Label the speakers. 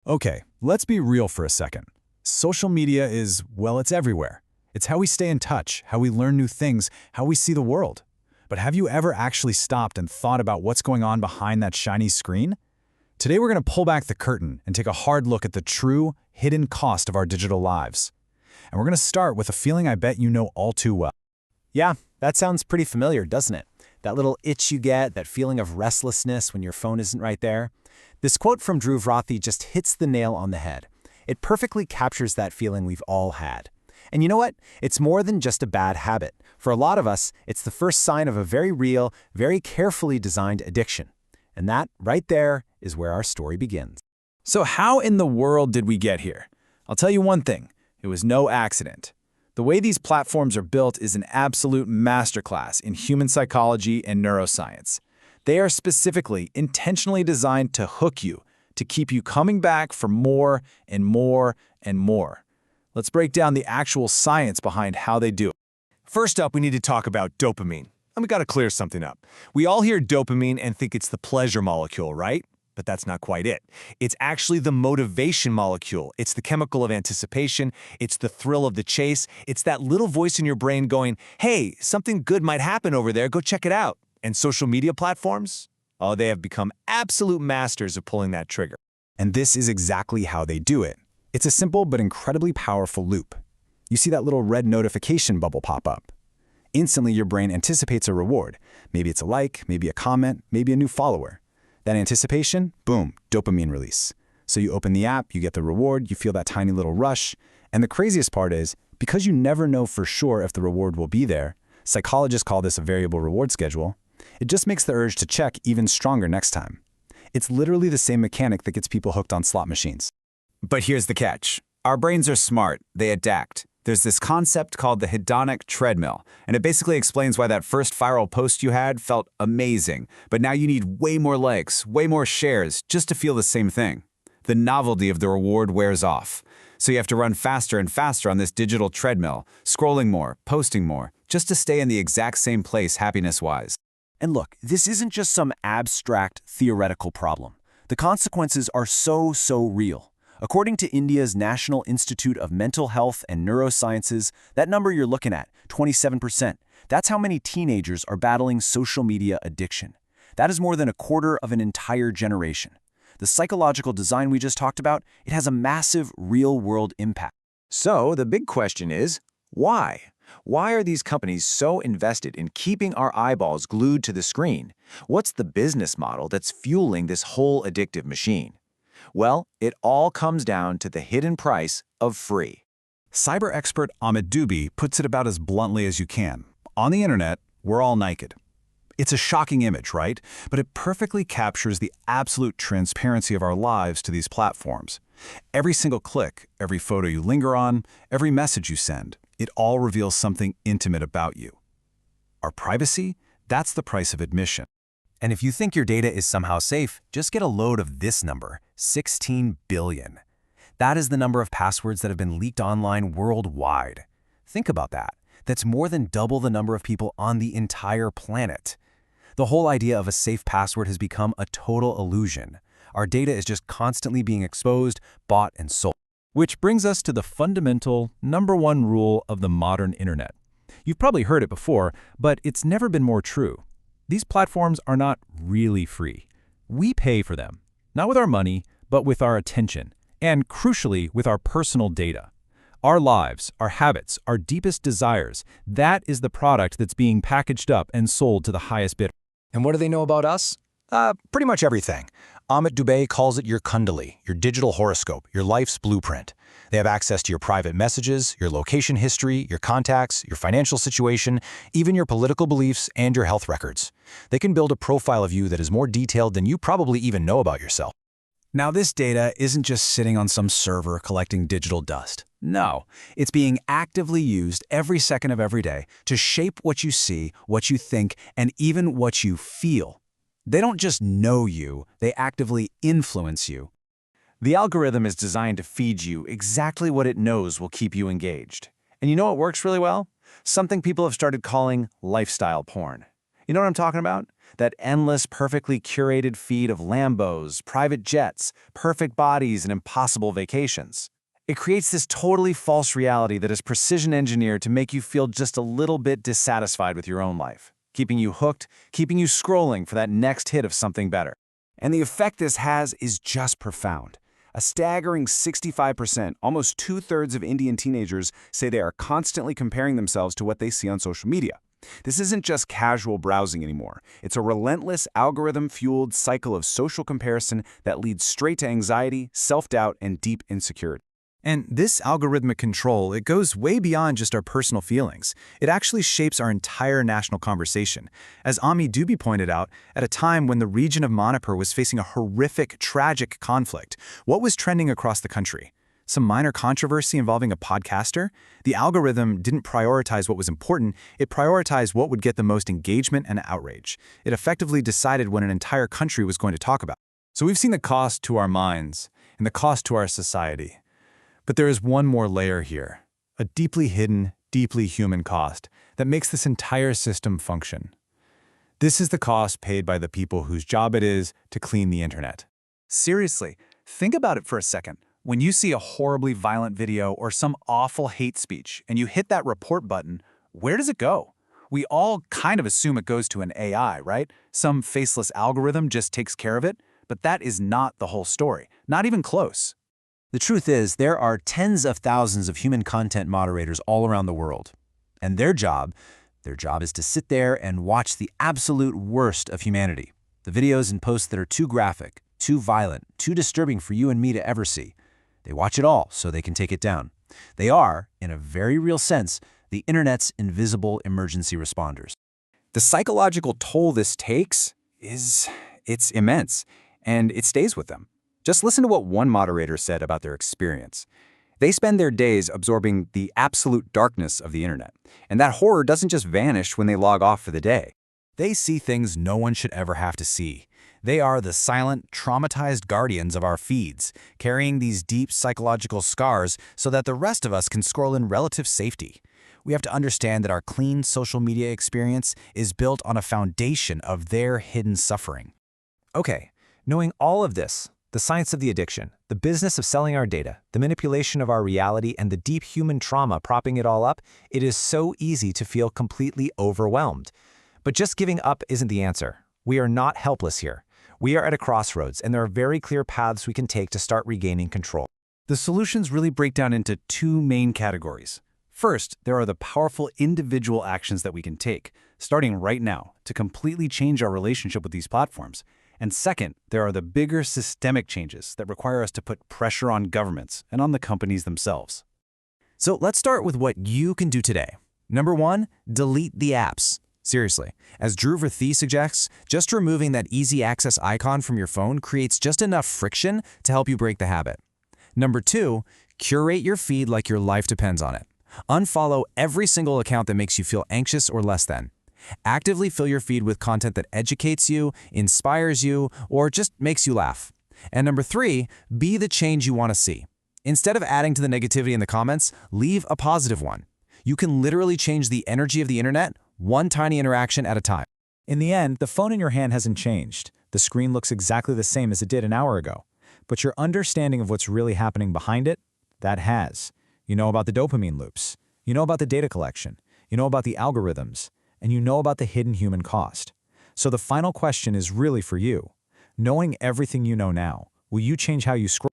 Speaker 1: Okay, let's be real for a second. Social media is, well, it's everywhere. It's how we stay in touch, how we learn new things, how we see the world. But have you ever actually stopped and thought about what's going on behind that shiny screen? Today we're going to pull back the curtain and take a hard look at the true, hidden cost of our digital lives. And we're going to start with a feeling I bet you know all too well.
Speaker 2: Yeah, that sounds pretty familiar, doesn't it? That little itch you get, that feeling of restlessness when your phone isn't right there. This quote from Drew Vrothy just hits the nail on the head. It perfectly captures that feeling we've all had. And you know what? It's more than just a bad habit. For a lot of us, it's the first sign of a very real, very carefully designed addiction. And that, right there, is where our story begins.
Speaker 1: So how in the world did we get here? I'll tell you one thing. It was no accident. The way these platforms are built is an absolute masterclass in human psychology and neuroscience. They are specifically, intentionally designed to hook you, to keep you coming back for more and more and more. Let's break down the actual science behind how they do it.
Speaker 3: First up, we need to talk about dopamine. And we got to clear something up. We all hear dopamine and think it's the pleasure molecule, right? But that's not quite it. It's actually the motivation molecule. It's the chemical of anticipation. It's the thrill of the chase. It's that little voice in your brain going, hey, something good might happen over there. Go check it out. And social media platforms? Oh, they have become absolute masters of pulling that trigger.
Speaker 1: And this is exactly how they do it. It's a simple but incredibly powerful loop. You see that little red notification bubble pop up. Instantly, your brain anticipates a reward. Maybe it's a like, maybe a comment, maybe a new follower. That anticipation, boom, dopamine release. So you open the app, you get the reward, you feel that tiny little rush. And the craziest part is, because you never know for sure if the reward will be there, psychologists call this a variable reward schedule, it just makes the urge to check even stronger next time. It's literally the same mechanic that gets people hooked on slot machines.
Speaker 4: But here's the catch. Our brains are smart. They adapt. There's this concept called the Hedonic Treadmill, and it basically explains why that first viral post you had felt amazing, but now you need way more likes, way more shares, just to feel the same thing. The novelty of the reward wears off. So you have to run faster and faster on this digital treadmill, scrolling more, posting more, just to stay in the exact same place happiness-wise.
Speaker 2: And look, this isn't just some abstract, theoretical problem. The consequences are so real. According to India's National Institute of Mental Health and Neurosciences, that number you're looking at, 27%, that's how many teenagers are battling social media addiction. That is more than a quarter of an entire generation. The psychological design we just talked about, it has a massive real-world impact.
Speaker 3: So the big question is, why? Why are these companies so invested in keeping our eyeballs glued to the screen? What's the business model that's fueling this whole addictive machine? Well, it all comes down to the hidden price of free.
Speaker 1: Cyber expert Amit Dubey puts it about as bluntly as you can. On the internet, we're all naked. It's a shocking image, right? But it perfectly captures the absolute transparency of our lives to these platforms. Every single click, every photo you linger on, every message you send, it all reveals something intimate about you. Our privacy? That's the price of admission.
Speaker 2: And if you think your data is somehow safe, just get a load of this number, 16 billion. That is the number of passwords that have been leaked online worldwide. Think about that. That's more than double the number of people on the entire planet. The whole idea of a safe password has become a total illusion. Our data is just constantly being exposed, bought, and sold.
Speaker 1: Which brings us to the fundamental #1 rule of the modern internet. You've probably heard it before, but it's never been more true. These platforms are not really free. We pay for them, not with our money, but with our attention, and crucially, with our personal data. Our lives, our habits, our deepest desires, that is the product that's being packaged up and sold to the highest bidder.
Speaker 5: And what do they know about us? Pretty much everything. Amit Dubey calls it your kundali, your digital horoscope, your life's blueprint. They have access to your private messages, your location history, your contacts, your financial situation, even your political beliefs and your health records. They can build a profile of you that is more detailed than you probably even know about yourself.
Speaker 1: Now, this data isn't just sitting on some server collecting digital dust. No, it's being actively used every second of every day to shape what you see, what you think, and even what you feel. They don't just know you, they actively influence you.
Speaker 3: The algorithm is designed to feed you exactly what it knows will keep you engaged. And you know what works really well? Something people have started calling lifestyle porn.
Speaker 2: You know what I'm talking about? That endless, perfectly curated feed of Lambos, private jets, perfect bodies, and impossible vacations. It creates this totally false reality that is precision engineered to make you feel just a little bit dissatisfied with your own life, keeping you hooked, keeping you scrolling for that next hit of something better. And the effect this has is just profound. A staggering 65%, almost two-thirds of Indian teenagers say they are constantly comparing themselves to what they see on social media. This isn't just casual browsing anymore. It's a relentless, algorithm-fueled cycle of social comparison that leads straight to anxiety, self-doubt, and deep insecurity.
Speaker 1: And this algorithmic control, it goes way beyond just our personal feelings. It actually shapes our entire national conversation. As Ami Dubey pointed out, at a time when the region of Manipur was facing a horrific, tragic conflict, what was trending across the country? Some minor controversy involving a podcaster? The algorithm didn't prioritize what was important, it prioritized what would get the most engagement and outrage. It effectively decided what an entire country was going to talk about. So we've seen the cost to our minds and the cost to our society. But there is one more layer here, a deeply hidden, deeply human cost that makes this entire system function. This is the cost paid by the people whose job it is to clean the internet. Seriously, think about it for a second. When you see a horribly violent video or some awful hate speech and you hit that report button, where does it go? We all kind of assume it goes to an AI, right? Some faceless algorithm just takes care of it, but that is not the whole story, not even close.
Speaker 2: The truth is, there are tens of thousands of human content moderators all around the world. And their job is to sit there and watch the absolute worst of humanity. The videos and posts that are too graphic, too violent, too disturbing for you and me to ever see. They watch it all so they can take it down. They are, in a very real sense, the internet's invisible emergency responders.
Speaker 4: The psychological toll this takes it's immense, and it stays with them. Just listen to what one moderator said about their experience. They spend their days absorbing the absolute darkness of the internet, and that horror doesn't just vanish when they log off for the day.
Speaker 5: They see things no one should ever have to see. They are the silent, traumatized guardians of our feeds, carrying these deep psychological scars so that the rest of us can scroll in relative safety. We have to understand that our clean social media experience is built on a foundation of their hidden suffering. Okay, knowing all of this, the science of the addiction, the business of selling our data, the manipulation of our reality, and the deep human trauma propping it all up, it is so easy to feel completely overwhelmed. But just giving up isn't the answer. We are not helpless here. We are at a crossroads, and there are very clear paths we can take to start regaining control.
Speaker 1: The solutions really break down into two main categories. First, there are the powerful individual actions that we can take, starting right now, to completely change our relationship with these platforms. And second, there are the bigger systemic changes that require us to put pressure on governments and on the companies themselves.
Speaker 2: So let's start with what you can do today. Number 1, delete the apps. Seriously, as Drew Verthee suggests, just removing that easy access icon from your phone creates just enough friction to help you break the habit. Number 2, curate your feed like your life depends on it. Unfollow every single account that makes you feel anxious or less than. Actively fill your feed with content that educates you, inspires you, or just makes you laugh. And number 3, be the change you want to see. Instead of adding to the negativity in the comments, leave a positive one. You can literally change the energy of the internet one tiny interaction at a time.
Speaker 1: In the end, the phone in your hand hasn't changed. The screen looks exactly the same as it did an hour ago. But your understanding of what's really happening behind it, that has. You know about the dopamine loops. You know about the data collection. You know about the algorithms. And you know about the hidden human cost. So the final question is really for you. Knowing everything you know now, will you change how you scroll?